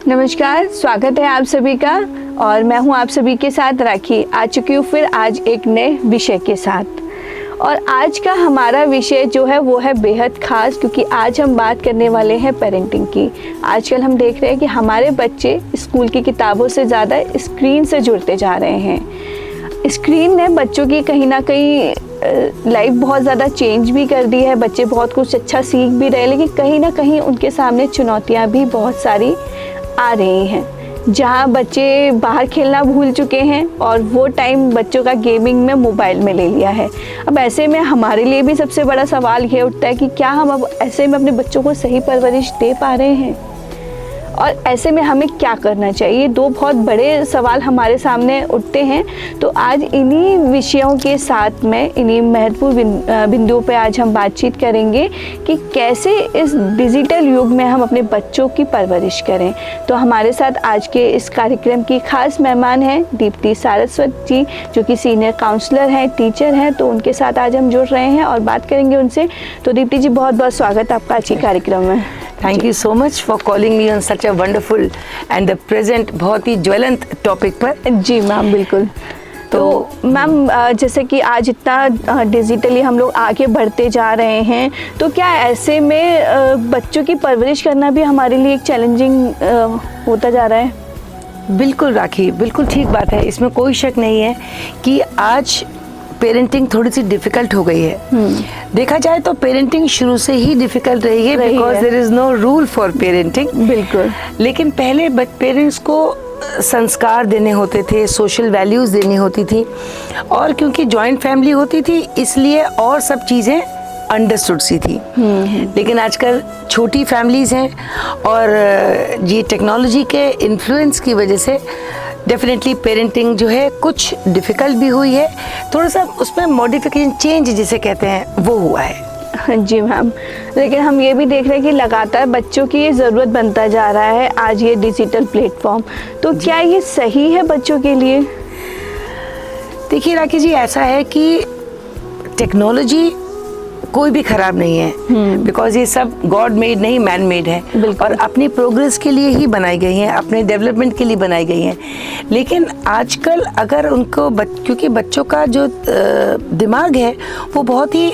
नमस्कार, स्वागत है आप सभी का। और मैं हूं आप सभी के साथ राखी। आ चुकी हूं फिर आज एक नए विषय के साथ। और आज का हमारा विषय जो है वो है बेहद खास, क्योंकि आज हम बात करने वाले हैं पेरेंटिंग की। आजकल हम देख रहे हैं कि हमारे बच्चे स्कूल की किताबों से ज़्यादा स्क्रीन से जुड़ते जा रहे हैं। स्क्रीन ने बच्चों की कहीं ना कहीं लाइफ बहुत ज़्यादा चेंज भी कर दी है। बच्चे बहुत कुछ अच्छा सीख भी रहे हैं, लेकिन कहीं ना कहीं उनके सामने चुनौतियाँ भी बहुत सारी आ रही हैं, जहाँ बच्चे बाहर खेलना भूल चुके हैं और वो टाइम बच्चों का गेमिंग में मोबाइल में ले लिया है। अब ऐसे में हमारे लिए भी सबसे बड़ा सवाल ये उठता है कि क्या हम अब ऐसे में अपने बच्चों को सही परवरिश दे पा रहे हैं, और ऐसे में हमें क्या करना चाहिए। दो बहुत बड़े सवाल हमारे सामने उठते हैं। तो आज इन्हीं विषयों के साथ में, इन्हीं महत्वपूर्ण बिंदुओं पे आज हम बातचीत करेंगे कि कैसे इस डिजिटल युग में हम अपने बच्चों की परवरिश करें। तो हमारे साथ आज के इस कार्यक्रम की खास मेहमान हैं दीप्ति सारस्वत जी, जो कि सीनियर काउंसलर हैं, टीचर हैं। तो उनके साथ आज हम जुड़ रहे हैं और बात करेंगे उनसे। तो दीप्ति जी, बहुत बहुत स्वागत आपका आज के कार्यक्रम में। Thank you so much for calling me on such a wonderful and the present बहुत ही ज्वलंत टॉपिक पर। जी मैम, बिल्कुल। तो मैम, जैसे कि आज इतना डिजिटली हम लोग आगे बढ़ते जा रहे हैं, तो क्या ऐसे में बच्चों की परवरिश करना भी हमारे लिए एक चैलेंजिंग होता जा रहा है? बिल्कुल राखी, बिल्कुल ठीक बात है। इसमें कोई शक नहीं है कि आज पेरेंटिंग थोड़ी सी डिफिकल्ट हो गई है। देखा जाए तो पेरेंटिंग शुरू से ही डिफिकल्ट रही है, because there is no rule for parenting. बिल्कुल। लेकिन पहले पेरेंट्स को संस्कार देने होते थे, सोशल वैल्यूज देनी होती थी, और क्योंकि जॉइंट फैमिली होती थी इसलिए और सब चीज़ें अंडरस्टूड सी थी। लेकिन आजकल छोटी फैमिलीज हैं और ये टेक्नोलॉजी के इन्फ्लुएंस की वजह से डेफिनेटली पेरेंटिंग जो है कुछ डिफ़िकल्ट भी हुई है। थोड़ा सा उसमें मॉडिफिकेशन, चेंज जिसे कहते हैं, वो हुआ है। जी मैम, लेकिन हम ये भी देख रहे हैं कि लगातार बच्चों की ये ज़रूरत बनता जा रहा है आज ये डिजिटल प्लेटफॉर्म। तो क्या ये सही है बच्चों के लिए? देखिए राखी जी, ऐसा है कि टेक्नोलॉजी कोई भी खराब नहीं है, बिकॉज ये सब गॉड मेड नहीं, मैन मेड है, और अपनी प्रोग्रेस के लिए ही बनाई गई हैं, अपने डेवलपमेंट के लिए बनाई गई हैं। लेकिन आजकल अगर उनको क्योंकि बच्चों का जो दिमाग है वो बहुत ही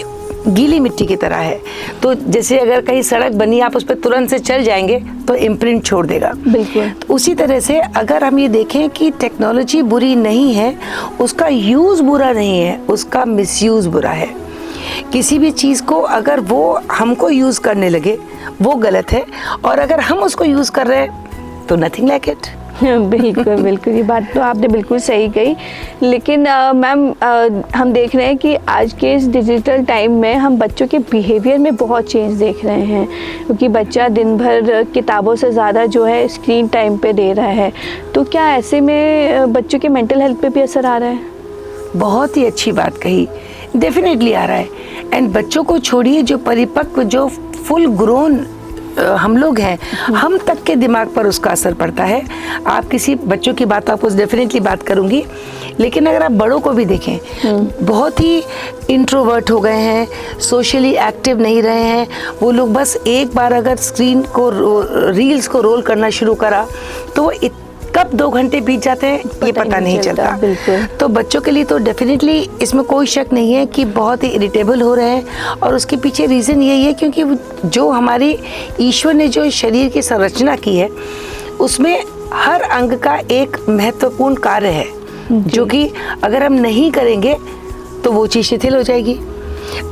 गीली मिट्टी की तरह है, तो जैसे अगर कहीं सड़क बनी आप उस पर तुरंत से चल जाएंगे तो इम्प्रिंट छोड़ देगा। बिल्कुल। तो उसी तरह से अगर हम ये देखें कि टेक्नोलॉजी बुरी नहीं है, उसका यूज़ बुरा नहीं है, उसका मिसयूज़ बुरा है। किसी भी चीज़ को अगर वो हमको यूज़ करने लगे वो गलत है, और अगर हम उसको यूज़ कर रहे हैं तो नथिंग लाइक इट। बिल्कुल बिल्कुल, ये बात तो आपने बिल्कुल सही कही। लेकिन मैम, हम देख रहे हैं कि आज के इस डिजिटल टाइम में हम बच्चों के बिहेवियर में बहुत चेंज देख रहे हैं, क्योंकि बच्चा दिन भर किताबों से ज़्यादा जो है स्क्रीन टाइम पे दे रहा है। तो क्या ऐसे में बच्चों के मेंटल हेल्थ पे भी असर आ रहा है? बहुत ही अच्छी बात कही, डेफिनेटली आ रहा है। एंड बच्चों को छोड़िए, जो परिपक्व, जो फुल ग्रोन हम लोग हैं, हम तक के दिमाग पर उसका असर पड़ता है। आप किसी बच्चों की बात, आपको डेफिनेटली बात करूंगी, लेकिन अगर आप बड़ों को भी देखें, बहुत ही इंट्रोवर्ट हो गए हैं, सोशली एक्टिव नहीं रहे हैं वो लोग। बस एक बार अगर स्क्रीन को रील्स को रोल करना शुरू करा तो वो कब 2 घंटे बीत जाते हैं ये पता नहीं चलता। तो बच्चों के लिए तो डेफिनेटली इसमें कोई शक नहीं है कि बहुत ही इरिटेबल हो रहे हैं, और उसके पीछे रीज़न यही है क्योंकि जो हमारी ईश्वर ने जो शरीर की संरचना की है उसमें हर अंग का एक महत्वपूर्ण कार्य है, जो कि अगर हम नहीं करेंगे तो वो चीज़ शिथिल हो जाएगी।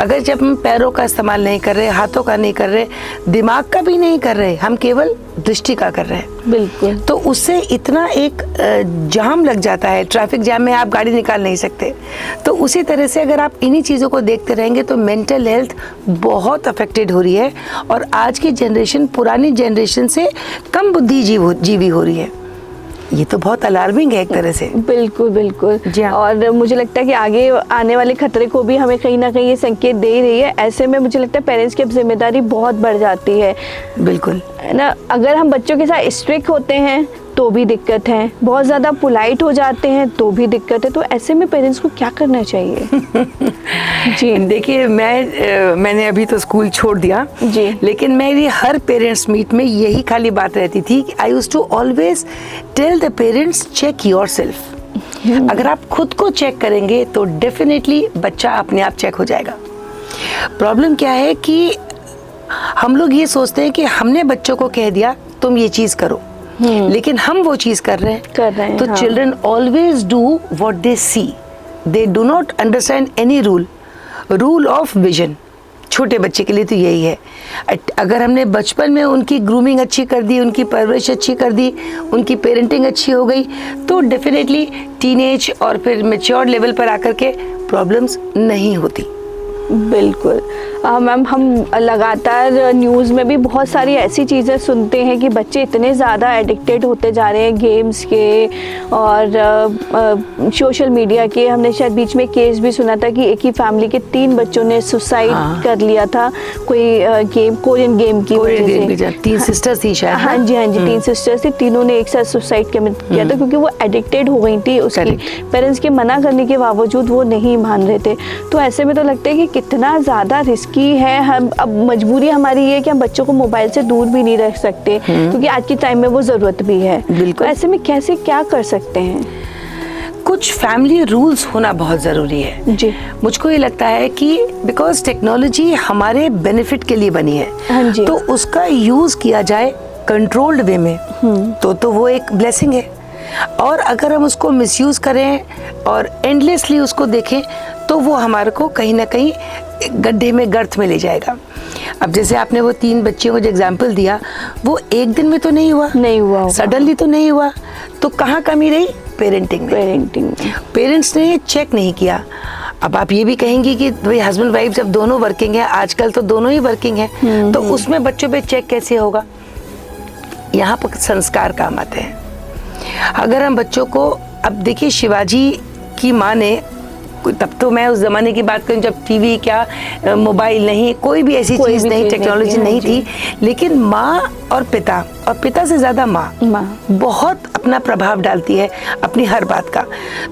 अगर जब हम पैरों का इस्तेमाल नहीं कर रहे, हाथों का नहीं कर रहे, दिमाग का भी नहीं कर रहे, हम केवल दृष्टि का कर रहे हैं, बिल्कुल, तो उससे इतना एक जाम लग जाता है। ट्रैफिक जाम में आप गाड़ी निकाल नहीं सकते। तो उसी तरह से अगर आप इन्हीं चीज़ों को देखते रहेंगे तो मेंटल हेल्थ बहुत अफेक्टेड हो रही है, और आज की जनरेशन पुरानी जनरेशन से कम बुद्धिजीवी हो रही है। ये तो बहुत अलार्मिंग है एक तरह से। बिल्कुल बिल्कुल। और मुझे लगता है कि आगे आने वाले खतरे को भी हमें कहीं ना कहीं ये संकेत दे ही रही है। ऐसे में मुझे लगता है पेरेंट्स की अब जिम्मेदारी बहुत बढ़ जाती है। बिल्कुल, है ना। अगर हम बच्चों के साथ स्ट्रिक्ट होते हैं तो भी दिक्कत है, बहुत ज़्यादा पोलाइट हो जाते हैं तो भी दिक्कत है। तो ऐसे में पेरेंट्स को क्या करना चाहिए? जी देखिए, मैंने अभी तो स्कूल छोड़ दिया जी, लेकिन मेरी हर पेरेंट्स मीट में यही खाली बात रहती थी कि I used to always tell the parents, check yourself. अगर आप खुद को चेक करेंगे तो डेफिनेटली बच्चा अपने आप चेक हो जाएगा। प्रॉब्लम क्या है कि हम लोग ये सोचते हैं कि हमने बच्चों को कह दिया तुम ये चीज करो, लेकिन हम वो चीज कर रहे हैं। तो children always do what they see, they do not understand any rule of vision. छोटे बच्चे के लिए तो यही है। अगर हमने बचपन में उनकी ग्रूमिंग अच्छी कर दी, उनकी परवरिश अच्छी कर दी, उनकी पेरेंटिंग अच्छी हो गई, तो डेफिनेटली टीनेज और फिर मैच्योर लेवल पर आकर के प्रॉब्लम्स नहीं होती। बिल्कुल मैम, हम लगातार न्यूज़ में भी बहुत सारी ऐसी चीज़ें सुनते हैं कि बच्चे इतने ज़्यादा एडिक्टेड होते जा रहे हैं गेम्स के और सोशल मीडिया के। हमने शायद बीच में केस भी सुना था कि एक ही फैमिली के 3 बच्चों ने सुसाइड कर लिया था, कोई कोरियन गेम की वजह से। 3 सिस्टर्स थी शायद। हाँ जी 3 सिस्टर्स थी, तीनों ने एक साथ सुसाइड किया था क्योंकि वो एडिक्टेड हो गई थी उसकी। पेरेंट्स के मना करने के बावजूद वो नहीं मान रहे थे। तो ऐसे में तो लगता है कि कितना ज़्यादा रिस्की है। हम अब मजबूरी हमारी ये है कि हम बच्चों को मोबाइल से दूर भी नहीं रख सकते क्योंकि आज के टाइम में वो ज़रूरत भी है। तो ऐसे में कैसे क्या कर सकते हैं? कुछ फैमिली रूल्स होना बहुत ज़रूरी है जी। मुझको ये लगता है कि बिकॉज टेक्नोलॉजी हमारे बेनिफिट के लिए बनी है, हाँ जी। तो उसका यूज़ किया जाए कंट्रोल्ड वे में तो वो एक ब्लेसिंग है। और अगर हम उसको मिसयूज़ करें और एंडलेसली उसको देखें तो वो हमारे को कहीं ना कहीं गड्ढे में गर्त में ले जाएगा। अब जैसे आपने वो 3 बच्चियों को जो एग्जाम्पल दिया, वो एक दिन में तो नहीं हुआ, सडनली तो नहीं हुआ, तो कहाँ कमी रही? पेरेंटिंग में। पेरेंट्स ने चेक नहीं किया। अब आप ये भी कहेंगी कि भाई हस्बैंड वाइफ जब दोनों वर्किंग है, आजकल तो दोनों ही वर्किंग है, तो उसमें बच्चों पे चेक कैसे होगा? यहाँ पर संस्कार काम आते हैं। अगर हम बच्चों को, अब देखिए शिवाजी की माँ ने, तब तो मैं उस ज़माने की बात करूँ जब टीवी क्या, मोबाइल नहीं, कोई भी ऐसी चीज़ नहीं, टेक्नोलॉजी नहीं थी, लेकिन माँ और पिता से ज़्यादा माँ बहुत अपना प्रभाव डालती है अपनी हर बात का।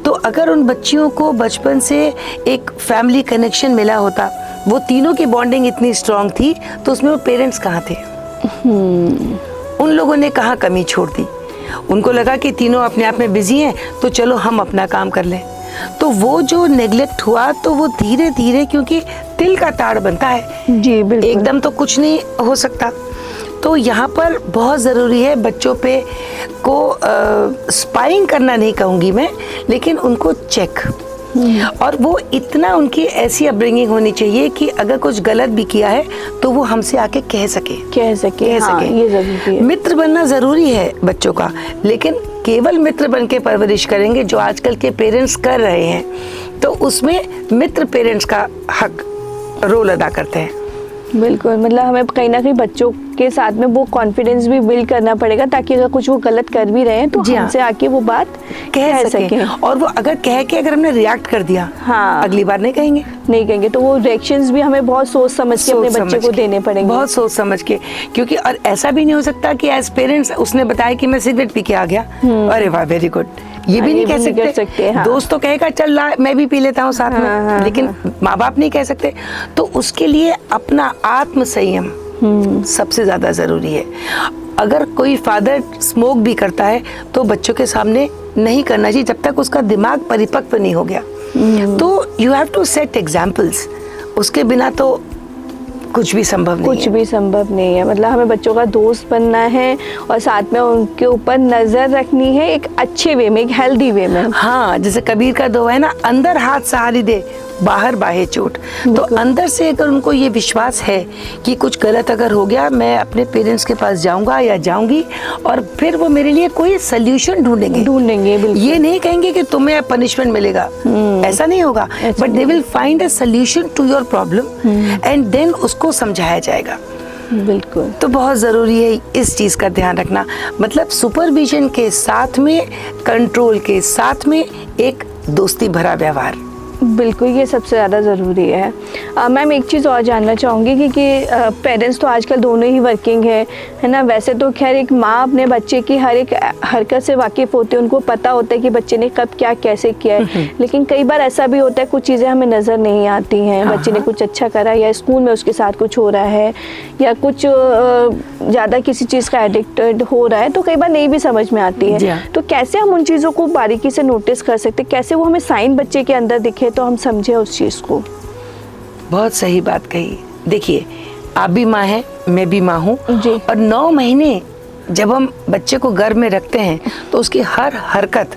तो अगर उन बच्चियों को बचपन से एक फैमिली कनेक्शन मिला होता, वो तीनों की बॉन्डिंग इतनी स्ट्रांग थी, तो उसमें वो पेरेंट्स कहाँ थे? उन लोगों ने कहाँ कमी छोड़ दी? उनको लगा कि तीनों अपने आप में बिजी हैं, तो चलो हम अपना काम कर लें। तो वो जो नेग्लेक्ट हुआ, तो वो धीरे धीरे, क्योंकि तिल का ताड़ बनता है जी, बिल्कुल, एकदम तो कुछ नहीं हो सकता। तो यहाँ पर बहुत ज़रूरी है बच्चों पे को स्पाइंग करना नहीं कहूँगी मैं, लेकिन उनको चेक, और वो इतना उनकी ऐसी अपब्रिंगिंग होनी चाहिए कि अगर कुछ गलत भी किया है तो वो हमसे आके कह सके। हाँ, ये जरूरी है। मित्र बनना ज़रूरी है बच्चों का, लेकिन केवल मित्र बन के परवरिश करेंगे जो आजकल के पेरेंट्स कर रहे हैं, तो उसमें मित्र पेरेंट्स का हक रोल अदा करते हैं। बिल्कुल, मतलब हमें कहीं ना कहीं बच्चों के साथ में वो कॉन्फिडेंस भी बिल्ड करना पड़ेगा, ताकि अगर कुछ वो गलत कर भी रहे हैं तो हमसे आके वो बात कह सकें। और वो अगर कह के अगर हमने रिएक्ट कर दिया, हाँ, अगली बार नहीं कहेंगे। तो वो रिएक्शंस भी हमें बहुत सोच समझ के अपने बच्चे को देने पड़ेंगे, बहुत सोच समझ के। क्योंकि और ऐसा भी नहीं हो सकता कि एज पेरेंट्स उसने बताया कि मैं सिगरेट पी के आ गया, अरे वाह वेरी गुड, ये भी नहीं कह सकते। हाँ। दोस्त तो कहेगा चल ला मैं भी पी लेता हूँ साथ में, लेकिन माँ बाप नहीं कह सकते। तो उसके लिए अपना आत्म संयम सबसे ज्यादा जरूरी है। अगर कोई फादर स्मोक भी करता है तो बच्चों के सामने नहीं करना चाहिए जब तक उसका दिमाग परिपक्व नहीं हो गया। तो you have to set examples, उसके बिना तो कुछ भी संभव नहीं है। मतलब हमें बच्चों का दोस्त बनना है और साथ में उनके ऊपर नजर रखनी है, एक अच्छे वे में, एक हेल्दी वे में। हाँ, जैसे कबीर का दोहा है ना, अंदर हाथ सहारी दे बाहर बाहे चोट। तो अंदर से अगर उनको ये विश्वास है कि कुछ गलत अगर हो गया, मैं अपने पेरेंट्स के पास जाऊंगा या जाऊंगी, और फिर वो मेरे लिए कोई सोल्यूशन ढूंढेंगे। ये नहीं कहेंगे कि तुम्हें पनिशमेंट मिलेगा, ऐसा नहीं होगा, but they will find a solution to your problem and then उसको समझाया जाएगा। बिल्कुल, तो बहुत ज़रूरी है इस चीज़ का ध्यान रखना। मतलब सुपरविजन के साथ में, कंट्रोल के साथ में एक दोस्ती भरा व्यवहार। बिल्कुल, ये सबसे ज़्यादा ज़रूरी है। मैम एक चीज़ और जानना चाहूँगी कि पेरेंट्स तो आजकल दोनों ही वर्किंग है ना। वैसे तो खैर एक माँ अपने बच्चे की हर एक हरकत से वाकिफ़ होती है, उनको पता होता है कि बच्चे ने कब क्या कैसे किया है। लेकिन कई बार ऐसा भी होता है कुछ चीज़ें हमें नज़र नहीं आती हैं, बच्चे ने कुछ अच्छा करा या स्कूल में उसके साथ कुछ हो रहा है या कुछ ज़्यादा किसी चीज़ का एडिक्टेड हो रहा है, तो कई बार नहीं भी समझ में आती है। तो कैसे हम उन चीज़ों को बारीकी से नोटिस कर सकते, कैसे वो हमें साइन बच्चे के अंदर दिखे तो हम समझे उस चीज़ को? बहुत सही बात कही। देखिए, आप भी माँ हैं, मैं भी माँ हूँ, और 9 महीने जब हम बच्चे को गर्भ में रखते हैं तो उसकी हर हरकत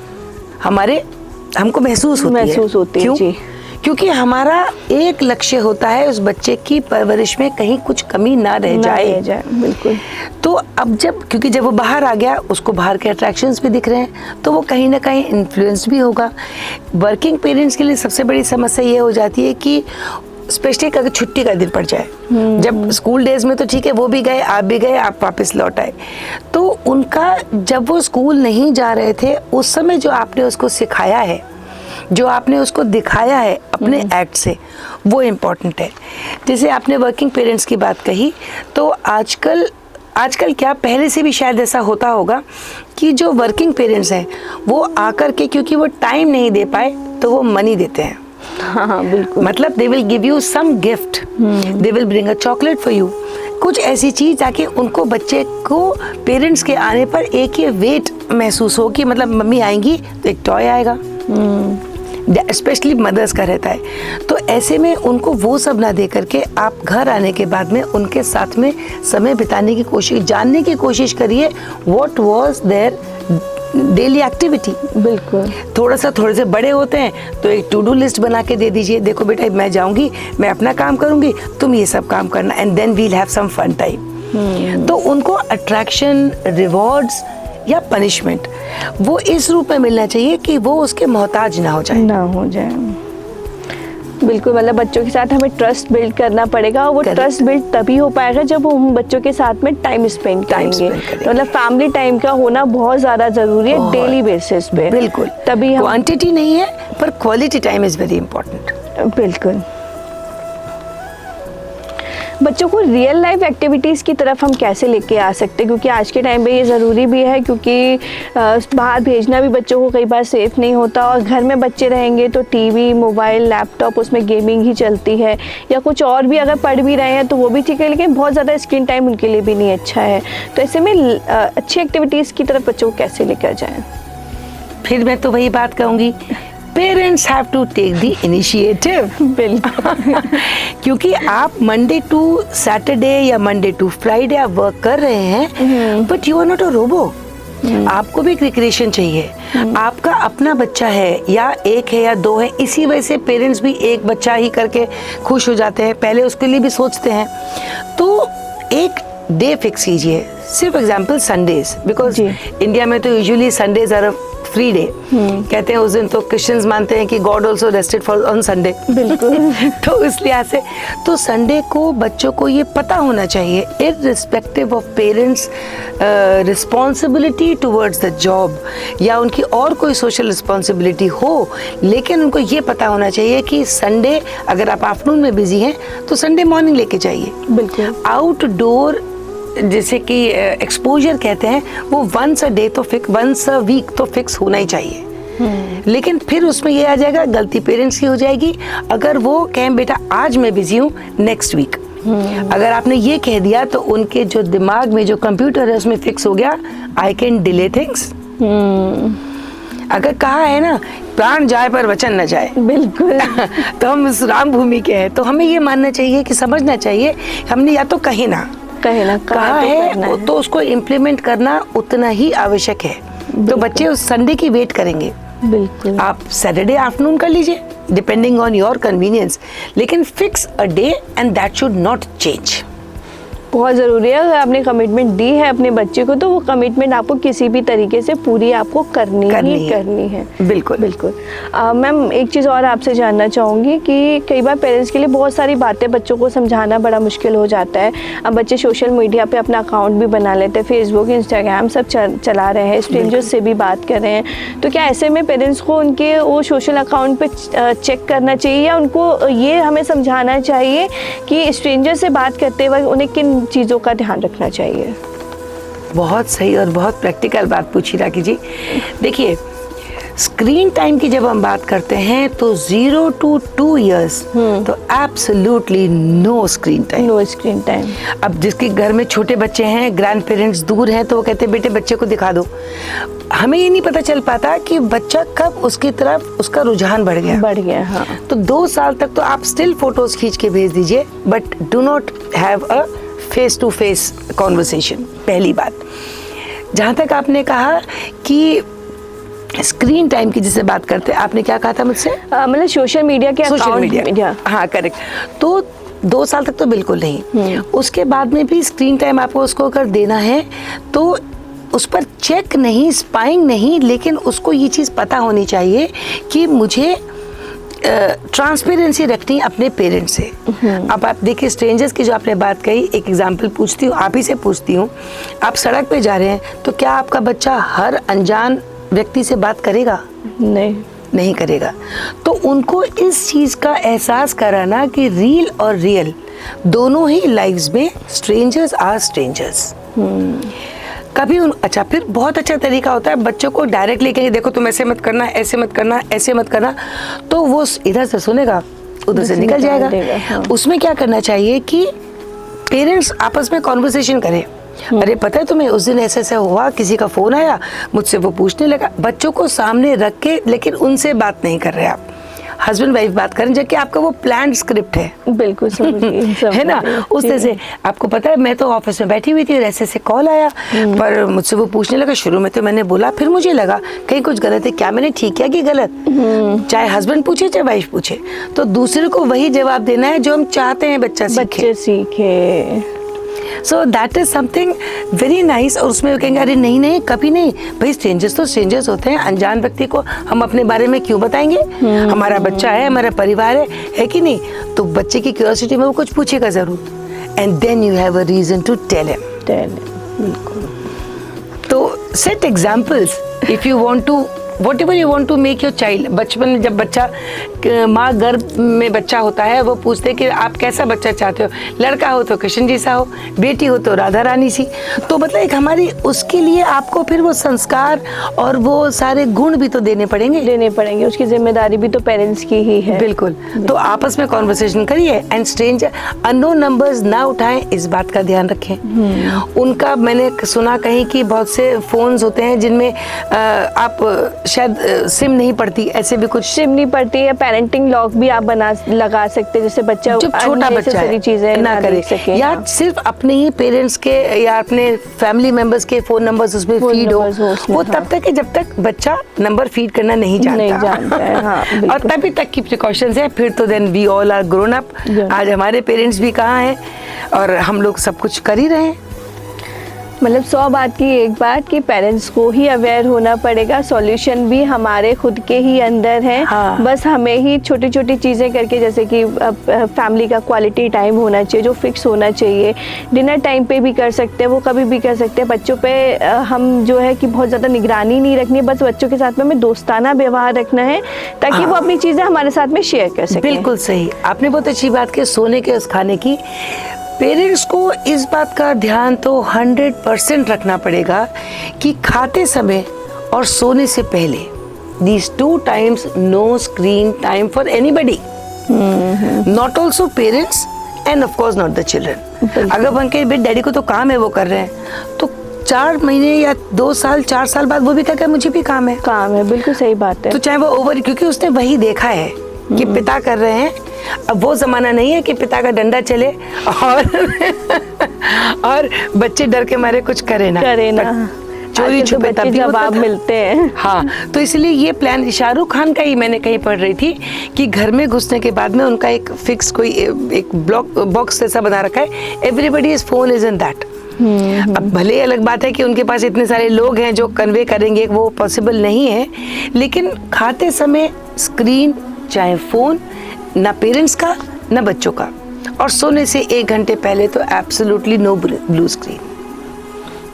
हमको महसूस होती है। क्यों? क्योंकि हमारा एक लक्ष्य होता है उस बच्चे की परवरिश में कहीं कुछ कमी ना रह जाए। बिल्कुल। तो अब क्योंकि जब वो बाहर आ गया, उसको बाहर के अट्रैक्शंस भी दिख रहे हैं, तो वो कहीं ना कहीं इन्फ्लुएंस भी होगा। वर्किंग पेरेंट्स के लिए सबसे बड़ी समस्या ये हो जाती है कि स्पेशली अगर छुट्टी का दिन पड़ जाए, जब स्कूल डेज में तो ठीक है, वो भी गए, आप भी गए, आप वापस लौट आए, तो उनका जब वो स्कूल नहीं जा रहे थे उस समय जो आपने उसको सिखाया है, जो आपने उसको दिखाया है अपने एक्ट से, वो इम्पोर्टेंट है। जैसे आपने वर्किंग पेरेंट्स की बात कही, तो आजकल क्या, पहले से भी शायद ऐसा होता होगा कि जो वर्किंग पेरेंट्स हैं वो आकर के, क्योंकि वो टाइम नहीं दे पाए, तो वो मनी देते हैं। हाँ, बिल्कुल। मतलब they will give you some gift, they will bring a chocolate for you, कुछ ऐसी चीज ताकि उनको, बच्चे को पेरेंट्स के आने पर एक ये वेट महसूस हो कि मतलब मम्मी आएंगी तो एक टॉय आएगा। स्पेशली मदर्स का रहता है। तो ऐसे में उनको वो सब ना दे करके आप घर आने के बाद में उनके साथ में समय बिताने की कोशिश, जानने की कोशिश करिए what was their daily activity. बिल्कुल। थोड़े से बड़े होते हैं तो एक टू डू लिस्ट बना के दे दीजिए, देखो बेटा मैं जाऊंगी, मैं अपना काम करूंगी, तुम ये सब काम करना, and then we'll have some fun time. तो उनको अट्रैक्शन, रिवॉर्ड्स या पनिशमेंट वो इस रूप में मिलना चाहिए कि वो उसके मोहताज ना हो जाए। बिल्कुल, मतलब बच्चों के साथ हमें ट्रस्ट बिल्ड करना पड़ेगा, और वो ट्रस्ट बिल्ड तभी हो पाएगा जब हम बच्चों के साथ में टाइम स्पेंड करेंगे। तो मतलब फैमिली टाइम का होना बहुत ज़्यादा ज़रूरी है डेली बेसिस पे। बिल्कुल, तभी हम, क्वांटिटी नहीं है पर quality time is very important. बिल्कुल। बच्चों को रियल लाइफ एक्टिविटीज़ की तरफ हम कैसे लेके आ सकते हैं, क्योंकि आज के टाइम पे ये ज़रूरी भी है, क्योंकि बाहर भेजना भी बच्चों को कई बार सेफ़ नहीं होता, और घर में बच्चे रहेंगे तो टीवी, मोबाइल, लैपटॉप, उसमें गेमिंग ही चलती है, या कुछ और भी अगर पढ़ भी रहे हैं तो वो भी ठीक है, लेकिन बहुत ज़्यादा स्क्रीन टाइम उनके लिए भी नहीं अच्छा है। तो ऐसे में अच्छी एक्टिविटीज़ की तरफ बच्चों को कैसे लेकर जाएँ? फिर मैं तो वही बात कहूँगी, parents have to take the initiative. बिल्कुल। क्योंकि आप मंडे टू सैटरडे या मंडे टू फ्राइडे आप वर्क कर रहे हैं, but you are not a robot. आपको भी एक रिक्रिएशन चाहिए। आपका अपना बच्चा है या एक है या 2 है, इसी वजह से पेरेंट्स भी एक बच्चा ही करके खुश हो जाते हैं, पहले उसके लिए भी सोचते हैं। तो एक डे फिक्स कीजिए, सिर्फ एग्जाम्पल संडेज, बिकॉज इंडिया में तो usually Sundays are free day कहते हैं। उस दिन तो क्रिश्चियंस मानते हैं कि God also rested for on Sunday. बिल्कुल। तो इस लिहाज से तो संडे को बच्चों को ये पता होना चाहिए, irrespective of parents responsibility towards the job या उनकी और कोई सोशल रिस्पॉन्सिबिलिटी हो, लेकिन उनको ये पता होना चाहिए कि संडे अगर आप आफ्टरनून में बिजी हैं तो संडे मॉर्निंग लेके जाइए। बिल्कुल। आउटडोर जैसे कि एक्सपोजर कहते हैं, वो वंस अ वीक तो फिक्स होना ही चाहिए। लेकिन फिर उसमें ये आ जाएगा, गलती पेरेंट्स की हो जाएगी अगर वो कहें बेटा आज मैं बिजी हूँ, नेक्स्ट वीक। अगर आपने ये कह दिया तो उनके जो दिमाग में जो कंप्यूटर है उसमें फिक्स हो गया, आई कैन डिले थिंग्स। अगर कहा है ना, प्राण जाए पर वचन न जाए। बिल्कुल। तो हम इस राम भूमि के हैं, तो हमें ये मानना चाहिए कि समझना चाहिए हमने या तो कहा है तो उसको इम्प्लीमेंट करना उतना ही आवश्यक है। तो बच्चे उस संडे की वेट करेंगे। बिल्कुल। आप सैटरडे आफ्टरनून कर लीजिए डिपेंडिंग ऑन योर कन्वीनियंस, लेकिन fix a day and that should not change. बहुत ज़रूरी है। अगर आपने कमिटमेंट दी है अपने बच्चे को तो वो कमिटमेंट आपको किसी भी तरीके से पूरी आपको करनी है। बिल्कुल बिल्कुल। मैम एक चीज़ और आपसे जानना चाहूँगी कि कई बार पेरेंट्स के लिए बहुत सारी बातें बच्चों को समझाना बड़ा मुश्किल हो जाता है। अब बच्चे सोशल मीडिया पे अपना अकाउंट भी बना लेते हैं, फेसबुक, इंस्टाग्राम सब चला रहे हैं, स्ट्रेंजर्स से भी बात कर रहे हैं। तो क्या ऐसे में पेरेंट्स को उनके वो सोशल अकाउंट पे चेक करना चाहिए या उनको ये हमें समझाना चाहिए कि स्ट्रेंजर से बात करते वक्त उन्हें किन चीज़ों का ध्यान रखना चाहिए? बहुत सही और बहुत प्रैक्टिकल बात पूछी राखी जी। देखिए, स्क्रीन टाइम की जब हम बात करते हैं तो 0 to 2 years तो एब्सोल्युटली नो स्क्रीन टाइम। अब जिसके घर में छोटे बच्चे हैं, ग्रैंड पेरेंट्स दूर हैं, तो वो कहते हैं बेटे बच्चे को दिखा दो। हमें ये नहीं पता चल पाता कि बच्चा कब उसकी तरफ उसका रुझान बढ़ गया। हाँ। तो 2 साल तक तो आप स्टिल फोटोज खींच के भेज दीजिए, but do not have a face to face conversation. पहली बात। जहाँ तक आपने कहा कि स्क्रीन टाइम की जिसे बात करते हैं, आपने क्या कहा था मुझसे? मतलब सोशल मीडिया के अकाउंट। हाँ, करेक्ट। तो 2 साल तक तो बिल्कुल नहीं। उसके बाद में भी स्क्रीन टाइम आपको उसको अगर देना है तो उस पर चेक नहीं, स्पाइंग नहीं, लेकिन उसको ये चीज़ पता होनी चाहिए कि मुझे ट्रांसपेरेंसी रखनी अपने पेरेंट्स से। अब आप देखिए, स्ट्रेंजर्स की जो आपने बात कही, एक एग्जांपल पूछती हूँ, आप ही से पूछती हूँ। आप सड़क पे जा रहे हैं तो क्या आपका बच्चा हर अनजान व्यक्ति से बात करेगा? नहीं करेगा। तो उनको इस चीज़ का एहसास कराना कि रील और रियल दोनों ही लाइफ्स में स्ट्रेंजर्स आर स्ट्रेंजर्स। कभी अच्छा, फिर बहुत अच्छा तरीका होता है बच्चों को डायरेक्टली कहेंगे देखो तुम ऐसे मत करना, ऐसे मत करना, ऐसे मत करना, तो वो इधर से सुनेगा, उधर से निकल जाएगा। हाँ। उसमें क्या करना चाहिए कि पेरेंट्स आपस में कॉन्वर्सेशन करें। अरे पता है तुम्हें उस दिन ऐसा ऐसा हुआ, किसी का फोन आया, मुझसे वो पूछने लगा। बच्चों को सामने रख के, लेकिन उनसे बात नहीं कर रहे आप, हस्बैंड वाइफ बात करें, जबकि आपका वो प्लान स्क्रिप्ट है। बिल्कुल है ना? उस तरह से आपको पता है, मैं तो ऑफिस में बैठी हुई थी और ऐसे ऐसे कॉल आया, पर मुझसे वो पूछने लगा। शुरू में तो मैंने बोला, फिर मुझे लगा कहीं कुछ गलत है, क्या मैंने ठीक किया कि गलत? चाहे हस्बैंड पूछे चाहे वाइफ पूछे, तो दूसरे को वही जवाब देना है जो हम चाहते हैं बच्चा सीखे। So that is something very nice. और उसमें कहेंगे अरे नहीं कभी नहीं भाई, स्ट्रेंजर्स तो स्ट्रेंजर्स होते हैं, अनजान व्यक्ति को हम अपने बारे में क्यों बताएंगे? हमारा बच्चा है, हमारा परिवार है कि नहीं? तो बच्चे की क्यूरियोसिटी में वो कुछ पूछेगा जरूर, and then you have a reason to tell him. तो set examples if you want to, whatever you want to make your child। बचपन में जब बच्चा, माँ गर्भ में बच्चा होता है, वो पूछते हैं कि आप कैसा बच्चा चाहते हो, लड़का हो तो कृष्ण जी सा हो, बेटी हो तो राधा रानी सी। तो मतलब एक हमारी, उसके लिए आपको फिर वो संस्कार और वो सारे गुण भी तो देने पड़ेंगे। उसकी जिम्मेदारी भी तो पेरेंट्स की ही है। बिल्कुल। तो आपस में कॉन्वर्सेशन करिए, एंड स्ट्रेंजर अननोन नंबर्स ना उठाएं, इस बात का ध्यान रखें। उनका मैंने सुना कहीं कि बहुत से फोन्स होते हैं जिनमें आप शायद सिम नहीं पड़ती, ऐसे भी कुछ सिम नहीं पड़ती है। पेरेंटिंग लॉक भी आप लगा सकते हैं, जिससे बच्चा जो छोटा बच्चा है चीजें ना करे, या सिर्फ अपने ही पेरेंट्स के या अपने फैमिली मेंबर्स के फोन नंबर्स उसमें फीड हो। वो तब तक है जब तक बच्चा नंबर फीड करना नहीं जानता है। हाँ, और तभी तक की प्रिकॉशंस है। फिर तो then we all are grown up. आज हमारे पेरेंट्स भी कहाँ हैं और हम लोग सब कुछ कर ही रहे हैं। मतलब 100 बात की एक बात कि पेरेंट्स को ही अवेयर होना पड़ेगा, सॉल्यूशन भी हमारे खुद के ही अंदर है। हाँ। बस हमें ही छोटी छोटी चीज़ें करके, जैसे कि फैमिली का क्वालिटी टाइम होना चाहिए जो फिक्स होना चाहिए। डिनर टाइम पे भी कर सकते हैं, वो कभी भी कर सकते हैं। बच्चों पे हम जो है कि बहुत ज़्यादा निगरानी नहीं रखनी, बस बच्चों के साथ में हमें दोस्ताना व्यवहार रखना है ताकि वो अपनी चीज़ें हमारे साथ में शेयर कर सकें। बिल्कुल सही, आपने बहुत अच्छी बात की, सोने के उस खाने की। पेरेंट्स को इस बात का ध्यान तो 100% रखना पड़ेगा कि खाते समय और सोने से पहले these 2 times no screen time for anybody, not also parents and of course not the children। अगर उनके डैडी को तो काम है, वो कर रहे हैं, तो 4 महीने या 2 साल 4 साल बाद वो भी कहेगा मुझे भी काम है। बिल्कुल सही बात है। तो चाहे वो ओवर, क्योंकि उसने वही देखा है कि पिता कर रहे हैं। अब वो जमाना नहीं है कि पिता का डंडा चले और बच्चे डर के मारे कुछ करे ना। चोरी आजकल तो छुपे बच्चे तब भी होता जवाब था। मिलते हैं। हाँ, तो इसलिए ये प्लान शाहरुख खान का ही मैंने कहीं पढ़ रही थी कि घर में घुसने के बाद में उनका एक फिक्स कोई एक बॉक्स जैसा बना रखा है, everybody phone is in that. अब भले अलग बात है कि उनके पास इतने सारे लोग हैं जो कन्वे करेंगे, वो पॉसिबल नहीं है, लेकिन खाते समय स्क्रीन, चाहे फोन, ना पेरेंट्स का ना बच्चों का, और सोने से 1 घंटे पहले तो एब्सोल्युटली नो ब्लू स्क्रीन।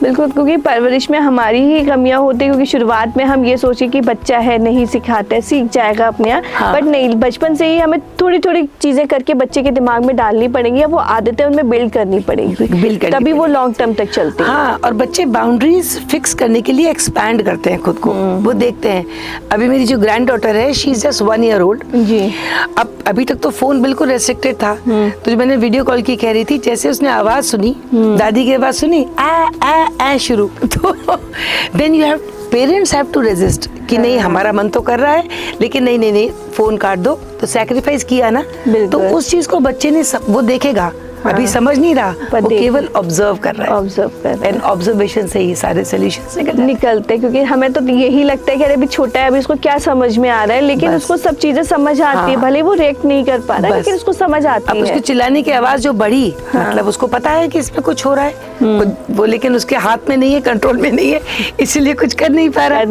बिल्कुल, क्योंकि परवरिश में हमारी ही कमियां होती है, क्योंकि शुरुआत में हम ये सोचे कि बच्चा है नहीं सिखाते, सीख जाएगा अपने आप। हाँ। बट नहीं, बचपन से ही हमें थोड़ी थोड़ी चीजें करके बच्चे के दिमाग में डालनी पड़ेंगी, या वो आदतें उनमें बिल्ड करनी पड़ेगी, तभी वो लॉन्ग टर्म तक चलते हैं। हाँ, और बच्चे बाउंड्रीज फिक्स करने के लिए एक्सपैंड करते हैं खुद को, वो देखते हैं। अभी मेरी जो ग्रैंड डॉटर है, she is just 1 year old जी। अब अभी तक तो फोन बिल्कुल रेस्ट्रिक्टेड था, तो जब मैंने वीडियो कॉल की, कह रही थी जैसे उसने आवाज सुनी, दादी की आवाज सुनी, आ शुरू, तो then you have, parents have to resist कि नहीं, हमारा मन तो कर रहा है, लेकिन नहीं नहीं नहीं, फोन काट दो, तो सैक्रिफाइस किया ना, तो उस चीज को बच्चे ने वो देखेगा। अभी समझ नहीं रहा, वो केवल ऑब्जर्व कर रहा है, ऑब्जर्व कर रहा है। एंड ऑब्जर्वेशन से ही सारे सॉल्यूशंस निकलते हैं, क्योंकि हमें तो यही लगता है कि अरे अभी छोटा है, अभी इसको क्या समझ में आ रहा है, लेकिन उसको सब चीजें समझ आती है, भले वो रिएक्ट नहीं कर पा रहा है, लेकिन उसको समझ आती है। उसके चिल्लाने की आवाज जो बढ़ी, मतलब उसको पता है कि इसमें कुछ हो रहा है, वो लेकिन उसके हाथ में नहीं है, कंट्रोल में नहीं है, इसीलिए कुछ कर नहीं पा रहा है।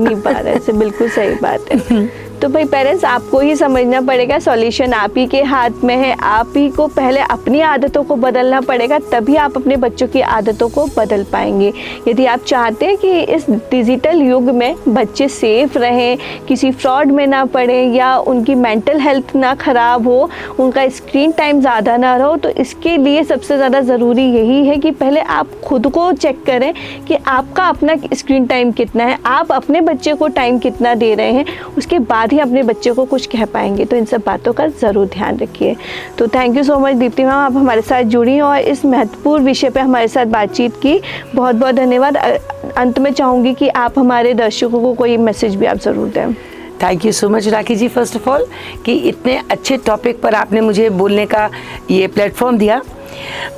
बिल्कुल सही बात है। तो भाई पेरेंट्स, आपको ही समझना पड़ेगा, सॉल्यूशन आप ही के हाथ में है। आप ही को पहले अपनी आदतों को बदलना पड़ेगा, तभी आप अपने बच्चों की आदतों को बदल पाएंगे। यदि आप चाहते हैं कि इस डिजिटल युग में बच्चे सेफ रहें, किसी फ्रॉड में ना पड़े, या उनकी मेंटल हेल्थ ना खराब हो, उनका स्क्रीन टाइम ज़्यादा ना रहो, तो इसके लिए सबसे ज़्यादा ज़रूरी यही है कि पहले आप खुद को चेक करें कि आपका अपना स्क्रीन टाइम कितना है, आप अपने बच्चे को टाइम कितना दे रहे हैं, उसके बाद ही अपने बच्चे को कुछ कह पाएंगे। तो इन सब बातों का ज़रूर ध्यान रखिए। तो thank you so much Deepti ma'am, आप हमारे साथ जुड़ी और इस महत्वपूर्ण विषय पे हमारे साथ बातचीत की। बहुत बहुत धन्यवाद। अंत में चाहूँगी कि आप हमारे दर्शकों को कोई मैसेज भी आप ज़रूर दें। Thank you so much Rakhi ji, first of all, कि इतने अच्छे टॉपिक पर आपने मुझे बोलने का ये प्लेटफॉर्म दिया।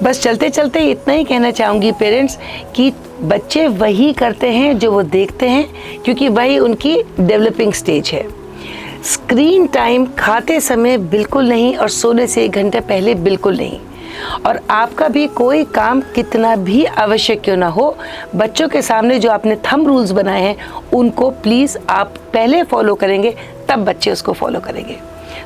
बस चलते चलते इतना ही कहना चाहूँगी पेरेंट्स कि बच्चे वही करते हैं जो वो देखते हैं, क्योंकि वही उनकी डेवलपिंग स्टेज है। स्क्रीन टाइम खाते समय बिल्कुल नहीं, और सोने से 1 घंटे पहले बिल्कुल नहीं। और आपका भी कोई काम कितना भी आवश्यक क्यों ना हो, बच्चों के सामने जो आपने थंब रूल्स बनाए हैं उनको प्लीज़ आप पहले फॉलो करेंगे, तब बच्चे उसको फॉलो करेंगे।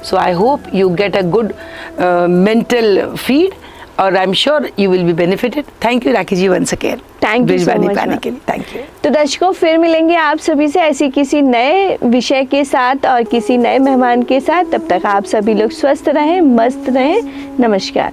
So I hope you get a good mental feed, और I am sure you will be benefited. Thank you Rakhi ji once again, thank you so much के लिए। Thank you. तो दर्शकों, फिर मिलेंगे आप सभी से ऐसी किसी नए विषय के साथ और किसी नए मेहमान के साथ। तब तक आप सभी लोग स्वस्थ रहें, मस्त रहें। नमस्कार।